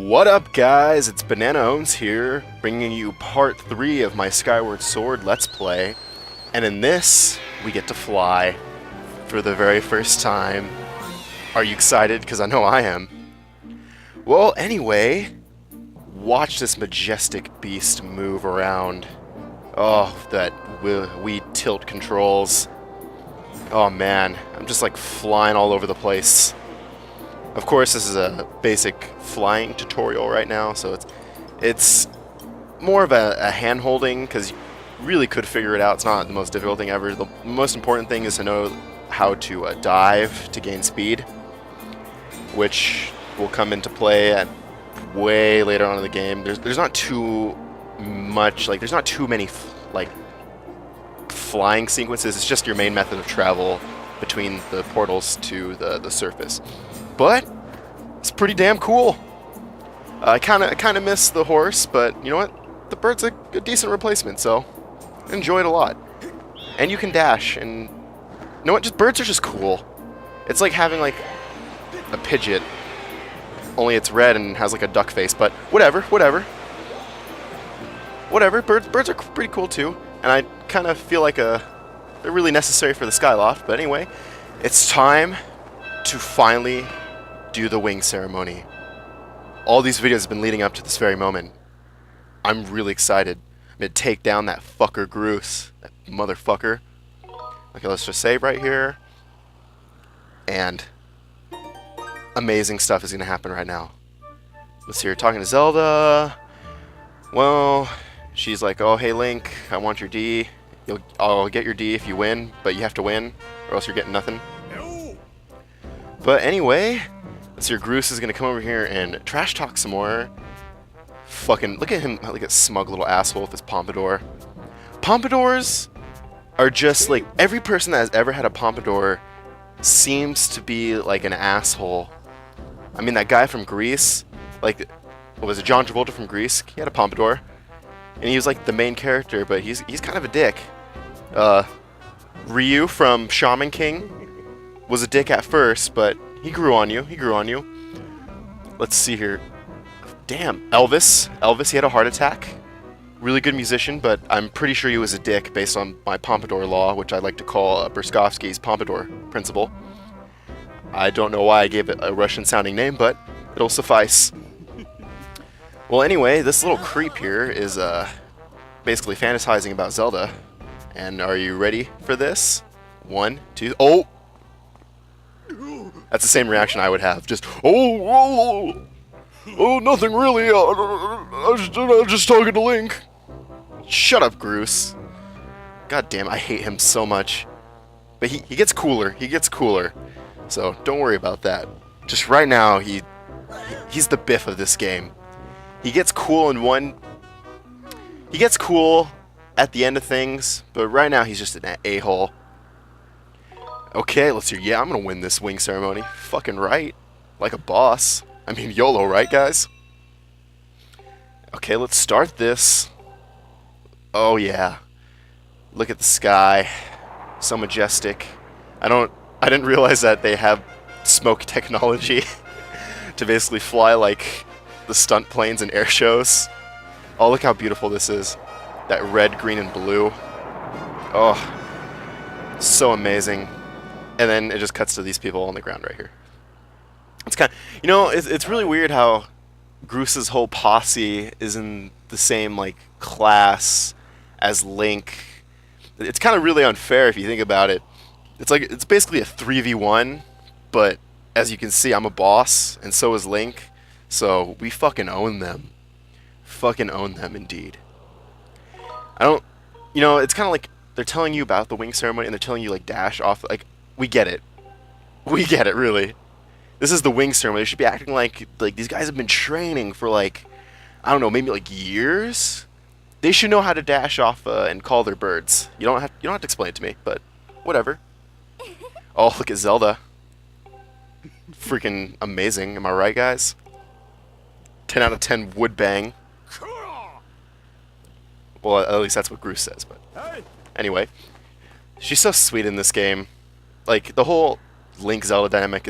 What up, guys? It's Banana Owns here, bringing you part 3 of my Skyward Sword Let's Play. And in this, we get to fly for the very first time. Are you excited? Because I know I am. Well, anyway, watch this majestic beast move around. Oh, that wee tilt controls. Oh man, I'm just like flying all over the place. Of course, this is a basic flying tutorial right now, so it's more of a hand-holding, because you really could figure it out. It's not the most difficult thing ever. The most important thing is to know how to dive to gain speed, which will come into play at way later on in the game. There's not too much, like, there's not too many flying sequences. It's just your main method of travel between the portals to the surface. But it's pretty damn cool. I kind of miss the horse, but you know what? The bird's a decent replacement, so enjoy it a lot. And you can dash, and you know what? Just birds are just cool. It's like having like a Pidgeot, only it's red and has like a duck face. But whatever. Birds are pretty cool too, and I kind of feel like they're really necessary for the Skyloft. But anyway, it's time to finally do the wing ceremony. All these videos have been leading up to this very moment. I'm really excited. I'm gonna take down that fucker Groose, that motherfucker. Okay, let's just save right here. And amazing stuff is gonna happen right now. Let's see, you're talking to Zelda. Well, she's like, oh hey Link, I want your D. I'll get your D if you win, but you have to win, or else you're getting nothing. But anyway, let's see, your Groose is gonna come over here and trash talk some more. Fucking look at him, like a smug little asshole with his pompadour. Pompadours are just like, every person that has ever had a pompadour seems to be like an asshole. I mean, that guy from Greece, like, what was it, John Travolta from Greece? He had a pompadour, and he was like the main character, but he's kind of a dick. Ryu from Shaman King was a dick at first, but he grew on you. Let's see here. Damn, Elvis, he had a heart attack. Really good musician, but I'm pretty sure he was a dick based on my pompadour law, which I like to call Berskovsky's pompadour principle. I don't know why I gave it a Russian-sounding name, but it'll suffice. Well, anyway, this little creep here is basically fantasizing about Zelda. And are you ready for this? 1, 2, oh! That's the same reaction I would have. Just, oh, nothing really. I'm just talking to Link. Shut up, Groose. God damn, I hate him so much. But he gets cooler. So don't worry about that. Just right now, he's the Biff of this game. He gets cool He gets cool at the end of things, but right now he's just an a-hole. Okay, let's hear. Yeah, I'm gonna win this wing ceremony. Fucking right. Like a boss. I mean, YOLO, right, guys? Okay, let's start this. Oh, yeah. Look at the sky. So majestic. I didn't realize that they have smoke technology to basically fly like the stunt planes and air shows. Oh, look how beautiful this is. That red, green, and blue. Oh, so amazing. And then it just cuts to these people on the ground right here. It's kind of, you know, it's really weird how Groose's whole posse is in the same, like, class as Link. It's kind of really unfair if you think about it. It's like, it's basically a 3v1, but as you can see, I'm a boss, and so is Link. So we fucking own them. Fucking own them, indeed. You know, it's kind of like they're telling you about the wing ceremony, and they're telling you, like, dash off, like, we get it. We get it, really. This is the wing ceremony. They should be acting like these guys have been training for, like, I don't know, maybe like years. They should know how to dash off and call their birds. You don't have to explain it to me, but whatever. Oh, look at Zelda. Freaking amazing. Am I right, guys? 10 out of 10 would bang. Well, at least that's what Groose says, but anyway. She's so sweet in this game. Like, the whole Link-Zelda dynamic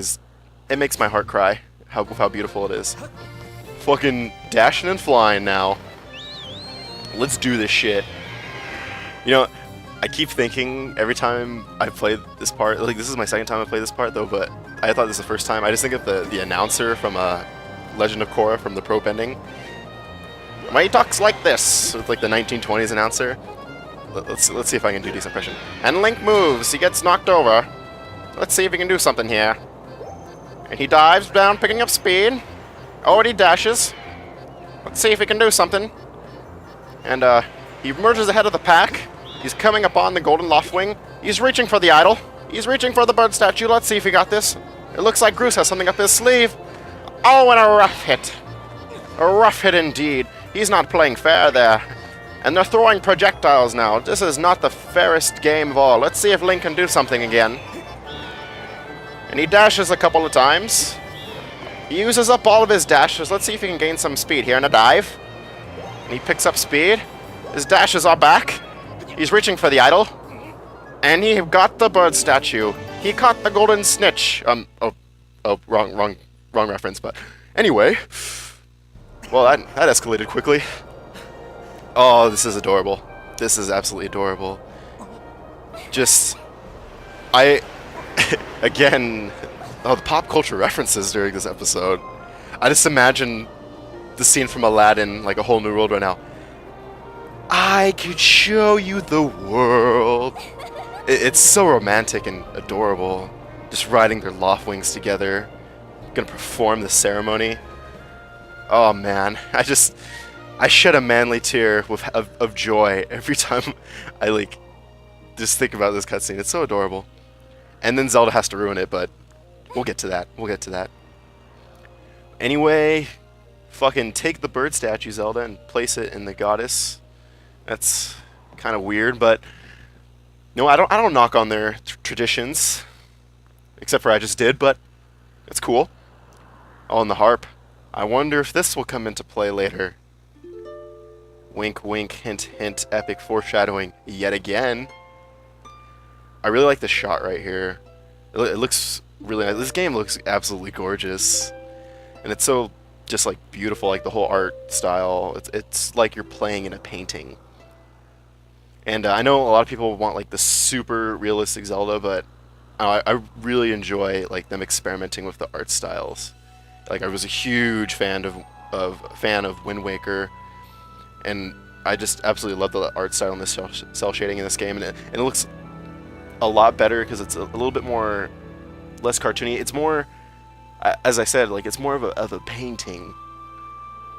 it makes my heart cry, how beautiful it is. Fucking dashing and flying now. Let's do this shit. You know, I keep thinking every time I play this part, like this is my second time I play this part though, but I thought this was the first time. I just think of the announcer from Legend of Korra from the Probe ending. He talks like this, with like the 1920s announcer. Let's see if I can do this impression. And Link moves. He gets knocked over. Let's see if he can do something here. And he dives down, picking up speed. Oh, and he dashes. Let's see if he can do something. And he emerges ahead of the pack. He's coming upon the golden Loftwing. He's reaching for the idol. He's reaching for the bird statue. Let's see if he got this. It looks like Groose has something up his sleeve. Oh, and a rough hit. A rough hit indeed. He's not playing fair there. And they're throwing projectiles now. This is not the fairest game of all. Let's see if Link can do something again. And he dashes a couple of times. He uses up all of his dashes. Let's see if he can gain some speed here in a dive. And he picks up speed. His dashes are back. He's reaching for the idol. And he got the bird statue. He caught the golden snitch. Wrong reference, but anyway. Well, that escalated quickly. Oh, this is adorable. This is absolutely adorable. Again, the pop culture references during this episode. I just imagine the scene from Aladdin, like A Whole New World right now. I could show you the world. It's so romantic and adorable. Just riding their Loftwings together. Gonna perform the ceremony. Oh man, I shed a manly tear of joy every time I just think about this cutscene. It's so adorable. And then Zelda has to ruin it, but we'll get to that. We'll get to that. Anyway, fucking take the bird statue, Zelda, and place it in the goddess. That's kind of weird, but no, I don't knock on their traditions, except for I just did, but it's cool. Oh, and the harp. I wonder if this will come into play later. Wink, wink, hint, hint, epic foreshadowing yet again. I really like the shot right here. It looks really nice. This game looks absolutely gorgeous. And it's so just like beautiful, like the whole art style. It's like you're playing in a painting. And I know a lot of people want like the super realistic Zelda, but I really enjoy like them experimenting with the art styles. Like I was a huge fan of Wind Waker, and I just absolutely love the art style and the cell shading in this game, and it looks a lot better because it's a little bit more less cartoony. It's more, as I said, like it's more of a painting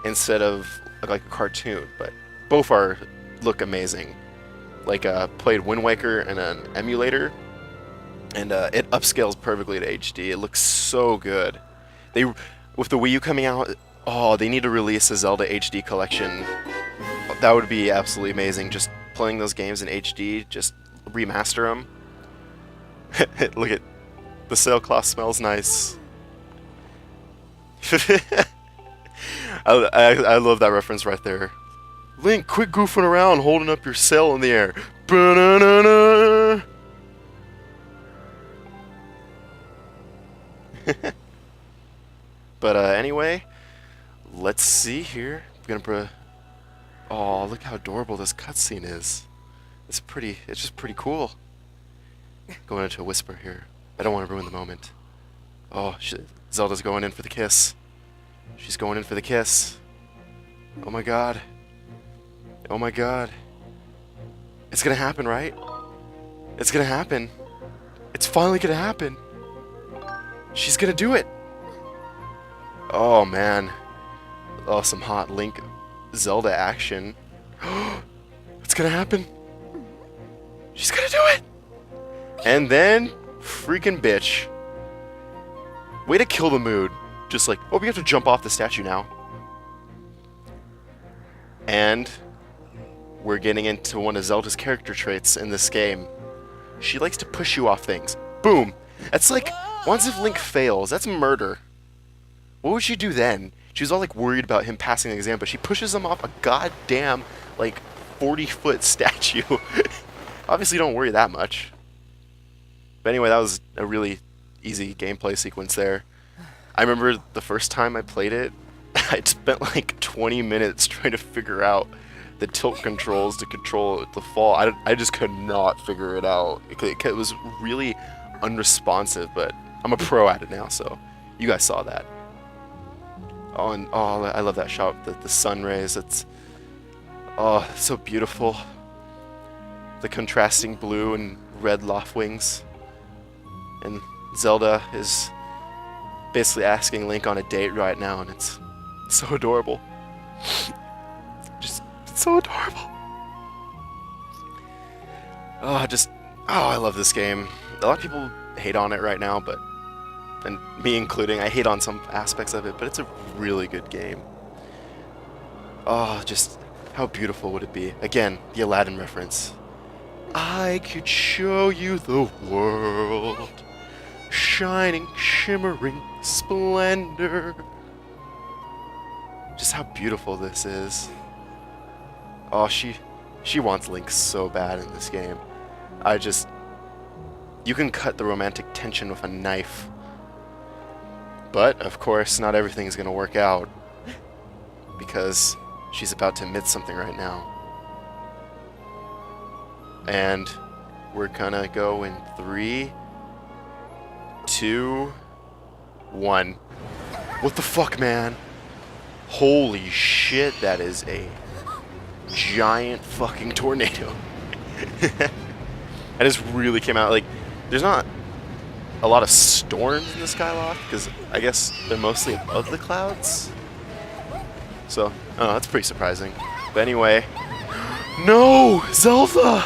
instead of like a cartoon. But both look amazing. Like played Wind Waker in an emulator, and it upscales perfectly to HD. It looks so good. With the Wii U coming out, oh, they need to release a Zelda HD collection. That would be absolutely amazing. Just playing those games in HD, just remaster them. Look at the sailcloth smells nice. I love that reference right there. Link, quit goofing around, holding up your sail in the air. Ba-na-na-na. But anyway, let's see here. I'm gonna oh, look how adorable this cutscene is. It's just pretty cool. Going into a whisper here. I don't want to ruin the moment. Oh, Zelda's going in for the kiss. She's going in for the kiss. Oh my god. Oh my god. It's gonna happen, right? It's gonna happen. It's finally gonna happen. She's gonna do it. Oh man. Oh, some hot Link Zelda action. It's gonna happen. She's gonna do it. And then, freaking bitch. Way to kill the mood. Just like, oh, we have to jump off the statue now. And we're getting into one of Zelda's character traits in this game. She likes to push you off things. Boom. That's like, once if Link fails, that's murder. What would she do then? She was all like worried about him passing the exam, but she pushes him off a goddamn like 40-foot statue. Obviously don't worry that much. But anyway, that was a really easy gameplay sequence there. I remember the first time I played it, I spent like 20 minutes trying to figure out the tilt controls to control the fall. I just could not figure it out. It was really unresponsive, but I'm a pro at it now, so you guys saw that. Oh, and oh, I love that shot with the sun rays. It's so beautiful. The contrasting blue and red loft wings. And Zelda is basically asking Link on a date right now, and it's so adorable. Just so adorable. Oh, I love this game. A lot of people hate on it right now, but, and me including, I hate on some aspects of it, but it's a really good game. Oh, just how beautiful would it be? Again, the Aladdin reference. I could show you the world, shining, shimmering splendor. Just how beautiful this is. Oh, she wants Link so bad in this game. You can cut the romantic tension with a knife. But, of course, not everything's gonna work out. Because she's about to admit something right now. And we're gonna go in 3, 2, 1. What the fuck, man? Holy shit, that is a giant fucking tornado. I just really came out, like, there's not a lot of storms in the Skyloft, because I guess they're mostly above the clouds. So, oh, that's pretty surprising. But anyway, no! Zelda!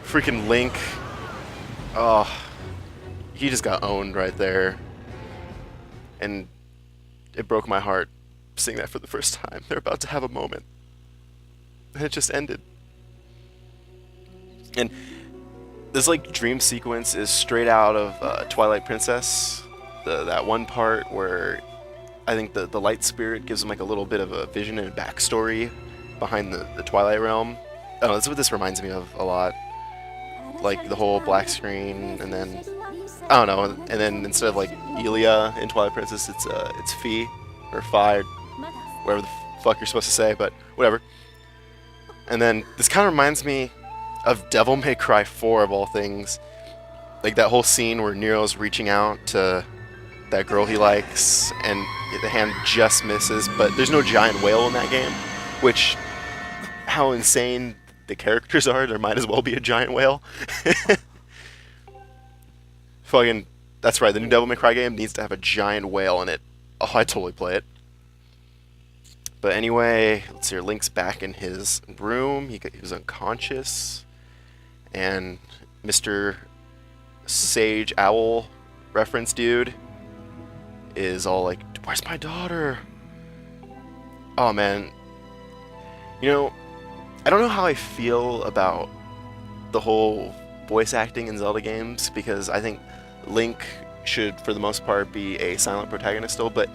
Freaking Link. Oh, he just got owned right there. And it broke my heart seeing that for the first time. They're about to have a moment. And it just ended. And this like dream sequence is straight out of Twilight Princess. That one part where I think the light spirit gives him like a little bit of a vision and a backstory behind the Twilight Realm. Oh, that's what this reminds me of a lot. Like the whole black screen, and then I don't know, and then instead of like Elia in Twilight Princess, it's Fi or Fi, or whatever the fuck you're supposed to say, but whatever. And then this kind of reminds me of Devil May Cry 4 of all things, like that whole scene where Nero's reaching out to that girl he likes, and the hand just misses, but there's no giant whale in that game, which, how insane the characters are, there might as well be a giant whale. Fucking, that's right, the new Devil May Cry game needs to have a giant whale in it. Oh, I'd totally play it. But anyway, let's see here, Link's back in his room, he was unconscious, and Mr. Sage Owl reference dude is all like, where's my daughter? Oh man, you know, I don't know how I feel about the whole voice acting in Zelda games, because I think Link should, for the most part, be a silent protagonist still, but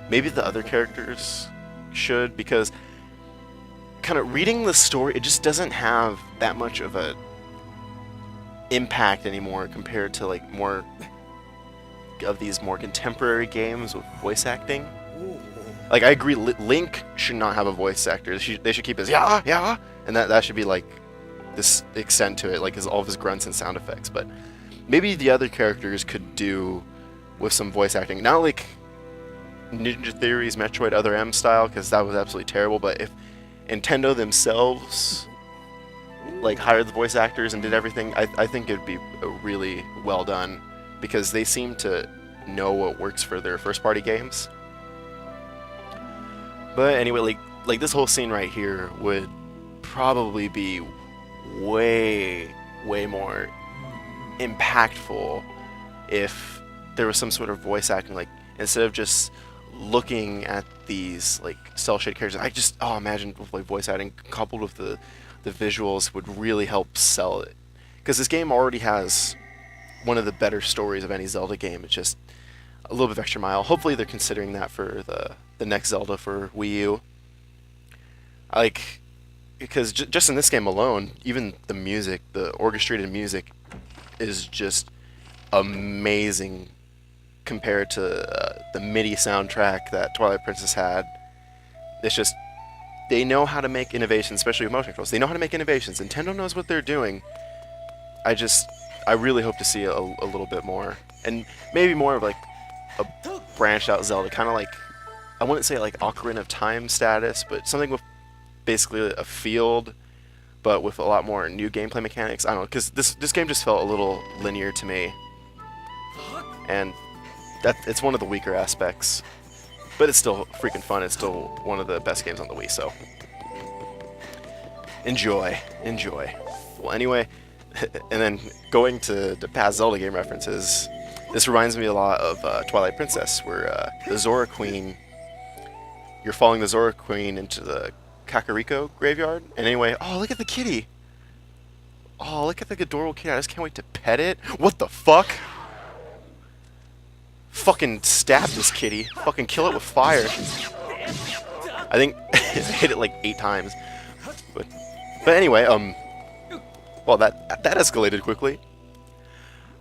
maybe the other characters should, because kind of reading the story, it just doesn't have that much of a impact anymore compared to like more of these more contemporary games with voice acting. Like, I agree, Link should not have a voice actor. They should keep his yeah, and that should be like this extent to it, like all of his grunts and sound effects. But maybe the other characters could do with some voice acting. Not like Ninja Theory's Metroid Other M style, because that was absolutely terrible. But if Nintendo themselves like hired the voice actors and did everything, I think it'd be really well done, because they seem to know what works for their first-party games. But anyway, like this whole scene right here would probably be way more impactful if there was some sort of voice acting, like instead of just looking at these like cell shaded characters. Imagine like voice acting coupled with the visuals would really help sell it, because this game already has one of the better stories of any Zelda game. It's just a little bit of extra mile. Hopefully they're considering that for the next Zelda for Wii U. Because just in this game alone, even the music, the orchestrated music, is just amazing compared to the MIDI soundtrack that Twilight Princess had. It's just, they know how to make innovations, especially with motion controls. They know how to make innovations. Nintendo knows what they're doing. I really hope to see a little bit more. And maybe more of like a branched out Zelda, kind of like, I wouldn't say like Ocarina of Time status, but something with basically a field, but with a lot more new gameplay mechanics. I don't know, because this game just felt a little linear to me. And it's one of the weaker aspects. But it's still freaking fun. It's still one of the best games on the Wii, so enjoy. Well, anyway, and then going to past Zelda game references, this reminds me a lot of Twilight Princess, where the Zora Queen, you're following the Zora Queen into the Kakariko graveyard. And anyway, oh, look at the kitty. Oh, look at the adorable kitty. I just can't wait to pet it. What the fuck? Fucking stab this kitty. Fucking kill it with fire. I think I hit it like 8 times. But anyway, well, that escalated quickly.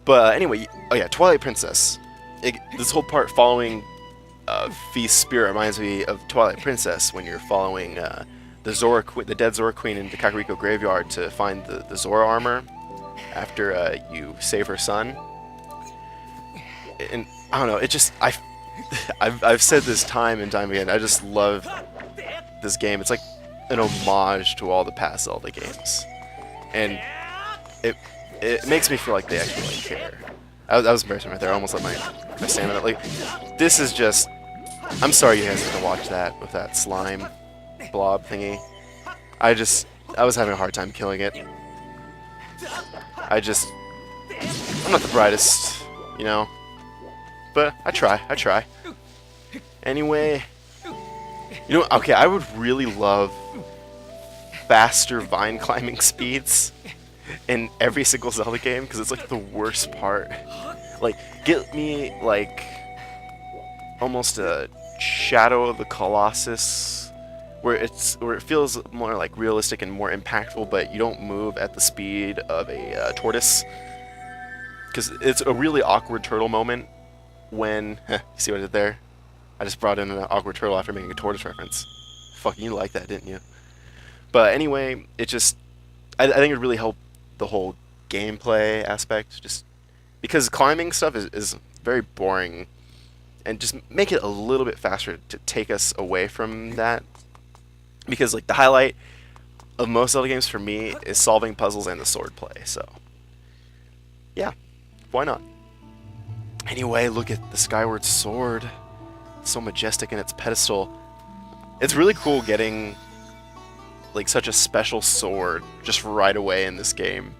But anyway, oh yeah, Twilight Princess. This whole part following Feast Spirit reminds me of Twilight Princess, when you're following the dead Zora Queen into Kakariko graveyard to find the Zora armor after you save her son. And I don't know, it just, I've said this time and time again, I just love this game. It's like an homage to all the past Zelda games. And it makes me feel like they actually like care. I was embarrassing right there, I almost let my stamina, like, this is just, I'm sorry you guys had to watch that with that slime blob thingy. I was having a hard time killing it. I'm not the brightest, you know? But I try. Anyway, you know, okay, I would really love faster vine climbing speeds in every single Zelda game, because it's like the worst part. Like, get me like almost a Shadow of the Colossus, where it feels more like realistic and more impactful, but you don't move at the speed of a tortoise, because it's a really awkward turtle moment. When, you see what I did there? I just brought in an awkward turtle after making a tortoise reference. Fucking, you liked that, didn't you? But anyway, it just, I think it would really help the whole gameplay aspect, just because climbing stuff is very boring, and just make it a little bit faster to take us away from that. Because like the highlight of most Zelda games for me is solving puzzles and the sword play, so yeah, why not? Anyway, look at the Skyward Sword. It's so majestic in its pedestal. It's really cool getting like such a special sword just right away in this game.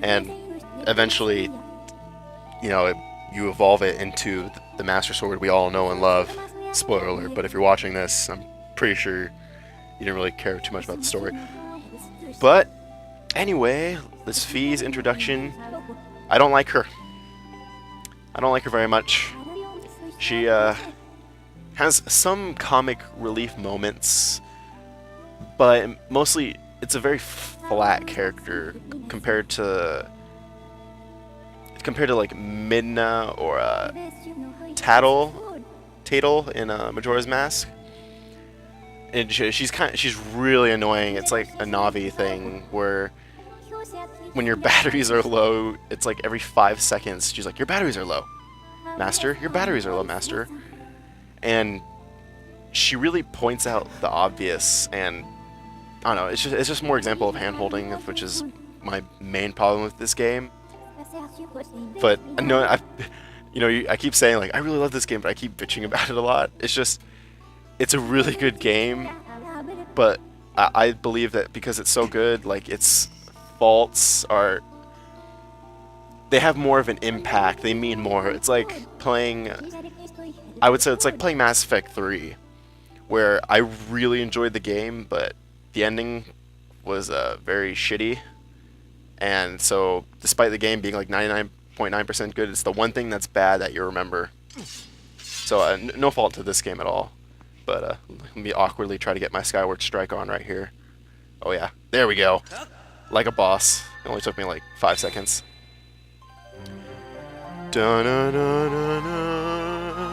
And eventually, you know, you evolve it into the Master Sword we all know and love. Spoiler alert, but if you're watching this, I'm pretty sure you didn't really care too much about the story. But anyway, this Fee's introduction, I don't like her. I don't like her very much. She has some comic relief moments, but mostly it's a very flat character compared to like Midna or Tatel in Majora's Mask. And she's really annoying. It's like a Navi thing where when your batteries are low, it's like every 5 seconds she's like, your batteries are low, Master. Your batteries are low, Master. And she really points out the obvious, and I don't know, it's just more example of hand-holding, which is my main problem with this game. But no, I keep saying like I really love this game, but I keep bitching about it a lot. It's a really good game, but I believe that because it's so good, like its faults they have more of an impact. They mean more. It's like playing, I would say it's like playing Mass Effect 3, where I really enjoyed the game, but the ending was very shitty. And so, despite the game being like 99.9% good, it's the one thing that's bad that you remember. So, no fault to this game at all. But let me awkwardly try to get my Skyward Strike on right here. Oh yeah, there we go. Like a boss. It only took me like 5 seconds. Da -na -na -na -na.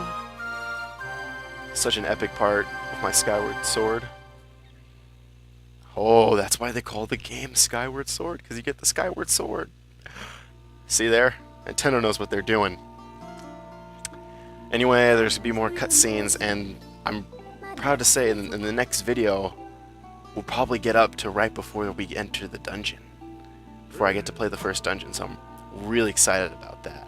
such an epic part with my Skyward Sword. Oh, that's why they call the game Skyward Sword, because you get the Skyward Sword. See there? Nintendo knows what they're doing. Anyway, there's going to be more cutscenes, and I'm proud to say in the next video, we'll probably get up to right before we enter the dungeon. Before I get to play the first dungeon, so I'm really excited about that.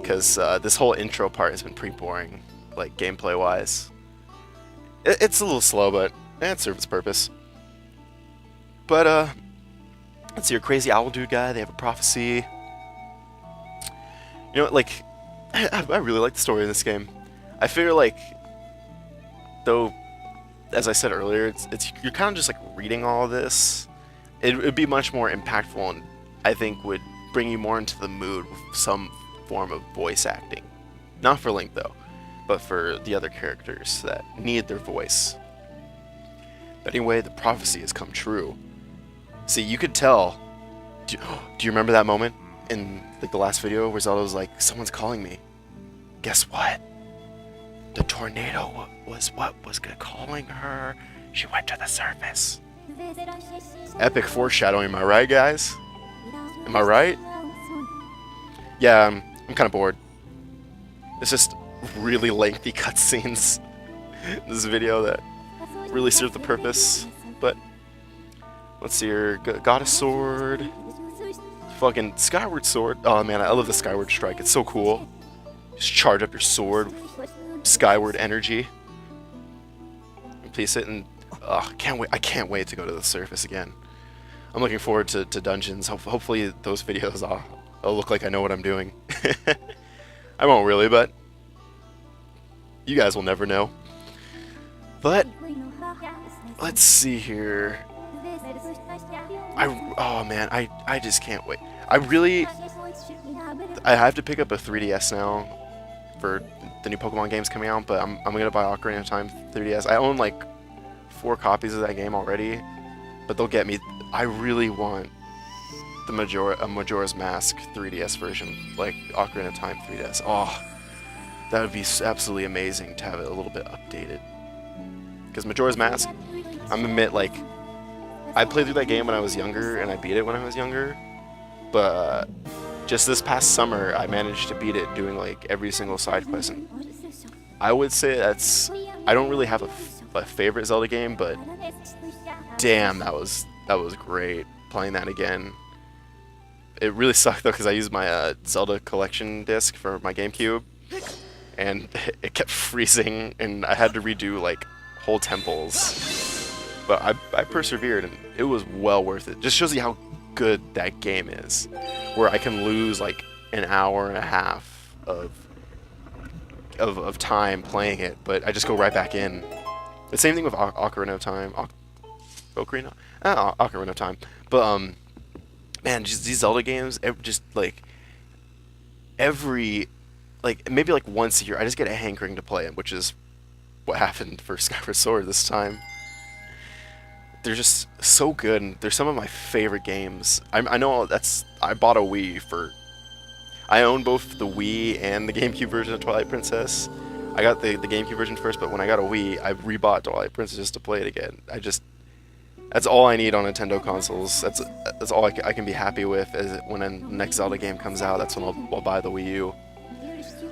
Because this whole intro part has been pretty boring, like gameplay-wise. It's a little slow, but it serves its purpose. But, let's see, your crazy owl dude guy, they have a prophecy. You know, like, I really like the story in this game. I figure, like, though, as I said earlier, it's you're kind of just, like, reading all of this. It would be much more impactful, and I think would bring you more into the mood with some form of voice acting. Not for Link, though, but for the other characters that need their voice. But anyway, the prophecy has come true. See, you could tell. Do you remember that moment in like the last video where Zelda was like, "Someone's calling me"? Guess what? The tornado was what was calling her. She went to the surface. Epic foreshadowing, am I right, guys? Am I right? Yeah, I'm kind of bored. It's just really lengthy cutscenes in this video that really serve the purpose. But let's see here. Got a sword. Fucking Skyward Sword. Oh man, I love the Skyward Strike. It's so cool. Just charge up your sword with Skyward energy. And place it in. Can't wait. I can't wait to go to the surface again. I'm looking forward to dungeons. Hopefully those videos I'll look like I know what I'm doing. I won't really, but you guys will never know. But let's see here. Oh man, I just can't wait. I have to pick up a 3DS now for the new Pokemon games coming out, but I'm gonna buy Ocarina of Time 3DS. I own like 4 copies of that game already, but they'll get me. I really want the Majora's Mask 3DS version, like Ocarina of Time 3DS. Oh, that would be absolutely amazing to have it a little bit updated. Because Majora's Mask, I'm admit, like, I played through that game when I was younger, and I beat it when I was younger, but just this past summer, I managed to beat it doing, like, every single side quest, and I would say I don't really have a favorite Zelda game, but damn, that was great, playing that again. It really sucked, though, because I used my Zelda collection disc for my GameCube, and it kept freezing, and I had to redo, like, whole temples. But I persevered, and it was well worth it. Just shows you how good that game is, where I can lose like an hour and a half of time playing it, but I just go right back in. The same thing with Ocarina of Time. Ocarina of Time. But man, just these Zelda games, just like maybe like once a year, I just get a hankering to play them, which is what happened for Skyward Sword this time. They're just so good, and they're some of my favorite games. I know I bought a Wii I own both the Wii and the GameCube version of Twilight Princess. I got the GameCube version first, but when I got a Wii, I rebought Twilight Princess just to play it again. That's all I need on Nintendo consoles. That's all I can be happy with. Is when the next Zelda game comes out, that's when I'll buy the Wii U.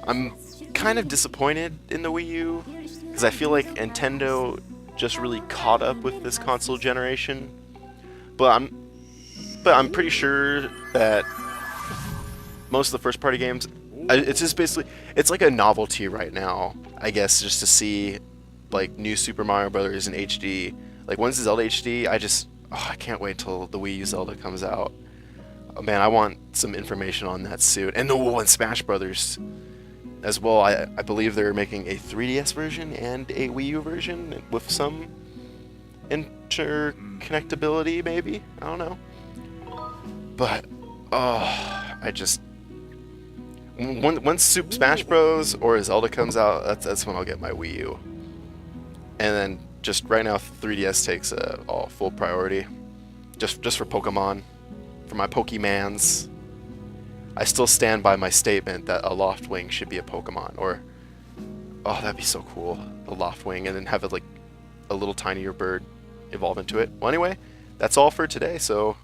I'm kind of disappointed in the Wii U, because I feel like Nintendo just really caught up with this console generation, but I'm pretty sure that most of the first party games, it's just basically, it's like a novelty right now, I guess, just to see like new Super Mario Brothers in HD. Like once it's Zelda HD, I can't wait till the Wii U Zelda comes out. Oh, man, I want some information on that soon. And and Smash Brothers as well. I believe they're making a 3DS version and a Wii U version with some interconnectability, maybe? I don't know. But, once Super Smash Bros. Or Zelda comes out, that's when I'll get my Wii U. And then, just right now, 3DS takes full priority. Just for Pokemon. For my Pokemans. I still stand by my statement that a Loftwing should be a Pokemon, or Oh, that'd be so cool. The loft wing, and then have it like a little tinier bird evolve into it. Well, anyway, that's all for today. So